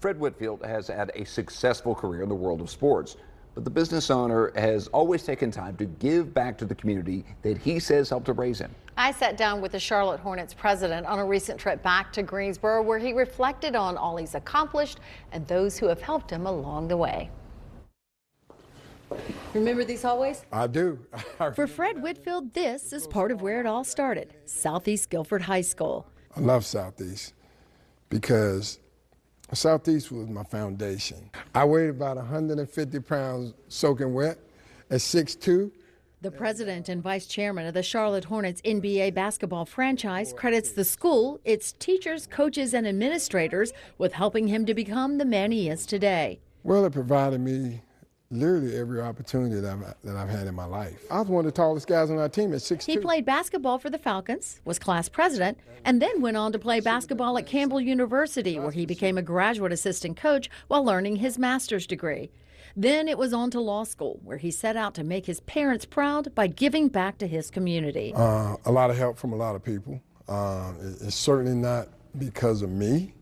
Fred Whitfield has had a successful career in the world of sports, but the business owner has always taken time to give back to the community that he says helped to raise him. I sat down with the Charlotte Hornets president on a recent trip back to Greensboro, where he reflected on all he's accomplished and those who have helped him along the way. Remember these hallways? I do. For Fred Whitfield, this is part of where it all started, Southeast Guilford High School. I love Southeast because Southeast was my foundation. I weighed about 150 pounds soaking wet at 6'2". The president and vice chairman of the Charlotte Hornets NBA basketball franchise credits the school, its teachers, coaches, and administrators with helping him to become the man he is today. Well, it provided me literally every opportunity that I've had in my life. I was one of the tallest guys on our team at 6'2". He played basketball for the Falcons, was class president, and then went on to play basketball at Campbell University, where he became a graduate assistant coach while earning his master's degree. Then it was on to law school, where he set out to make his parents proud by giving back to his community. A lot of help from a lot of people. It's certainly not because of me.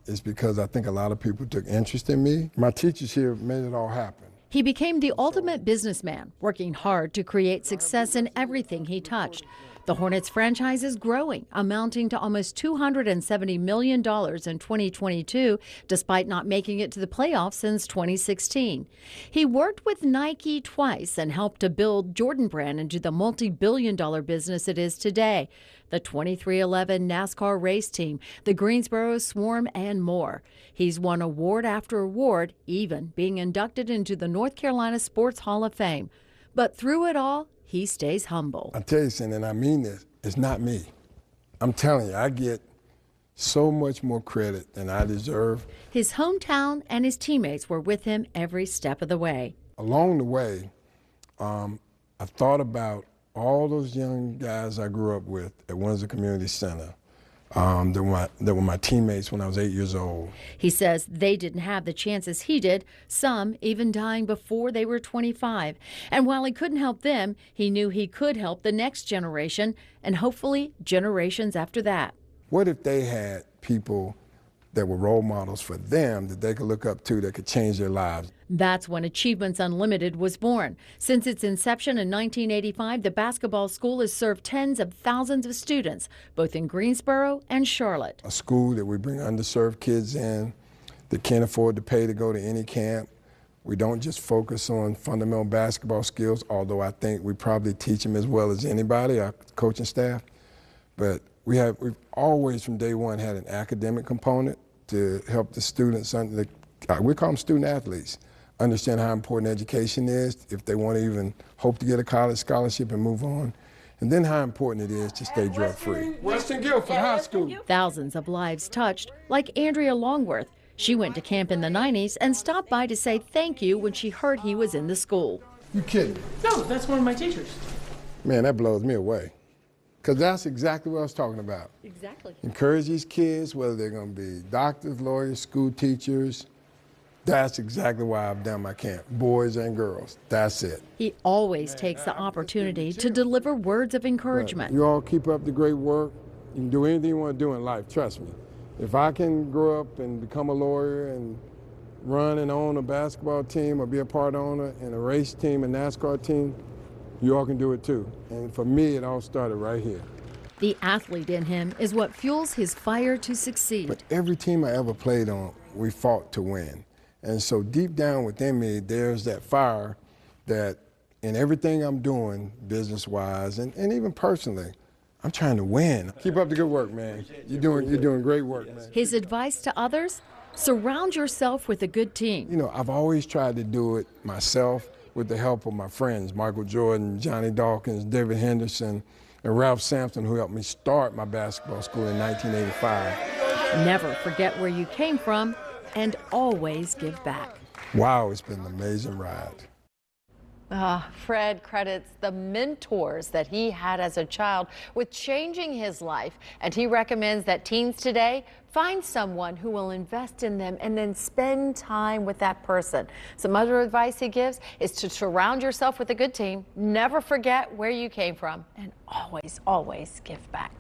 It's because I think a lot of people took interest in me. My teachers here made it all happen. He became the ultimate businessman, working hard to create success in everything he touched. The Hornets franchise is growing, amounting to almost $270 million in 2022, despite not making it to the playoffs since 2016. He worked with Nike twice and helped to build Jordan Brand into the multi-billion-dollar business it is today. The 23XI NASCAR race team, the Greensboro Swarm, and more. He's won award after award, even being inducted into the North Carolina Sports Hall of Fame. But through it all, he stays humble. I tell you something, and I mean this, it's not me. I'm telling you, I get so much more credit than I deserve. His hometown and his teammates were with him every step of the way. Along the way, I thought about all those young guys I grew up with at Windsor Community Center. That were my teammates when I was 8 years old. He says they didn't have the chances he did, some even dying before they were 25. And while he couldn't help them, he knew he could help the next generation and hopefully generations after that. What if they had people that were role models for them that they could look up to that could change their lives? That's when Achievements Unlimited was born. Since its inception in 1985, the basketball school has served tens of thousands of students, both in Greensboro and Charlotte. A school that we bring underserved kids in that can't afford to pay to go to any camp. We don't just focus on fundamental basketball skills, although I think we probably teach them as well as anybody, our coaching staff. But we've always from day one had an academic component to help the students, we call them student athletes, understand how important education is if they want to even hope to get a college scholarship and move on. And then how important it is to stay drug-free. Western Guilford High School. Thousands of lives touched, like Andrea Longworth. She went to camp in the 90s and stopped by to say thank you when she heard he was in the school. You kidding? No, that's one of my teachers. Man, that blows me away. Because that's exactly what I was talking about. Exactly. Encourage these kids, whether they're going to be doctors, lawyers, school teachers. That's exactly why I've done my camp, boys and girls. That's it. He always takes the opportunity to deliver words of encouragement. You all keep up the great work. You can do anything you want to do in life, trust me. If I can grow up and become a lawyer and run and own a basketball team or be a part owner in a race team, a NASCAR team, you all can do it too. And for me, it all started right here. The athlete in him is what fuels his fire to succeed. But every team I ever played on, we fought to win. And so deep down within me, there's that fire that in everything I'm doing, business-wise and even personally, I'm trying to win. Keep up the good work, man. You're doing great work, man. His advice to others, surround yourself with a good team. You know, I've always tried to do it myself with the help of my friends, Michael Jordan, Johnny Dawkins, David Henderson, and Ralph Sampson, who helped me start my basketball school in 1985. Never forget where you came from and always give back. Wow, it's been an amazing ride. Fred credits the mentors that he had as a child with changing his life, and he recommends that teens today find someone who will invest in them and then spend time with that person. Some other advice he gives is to surround yourself with a good team, never forget where you came from, and always, always give back.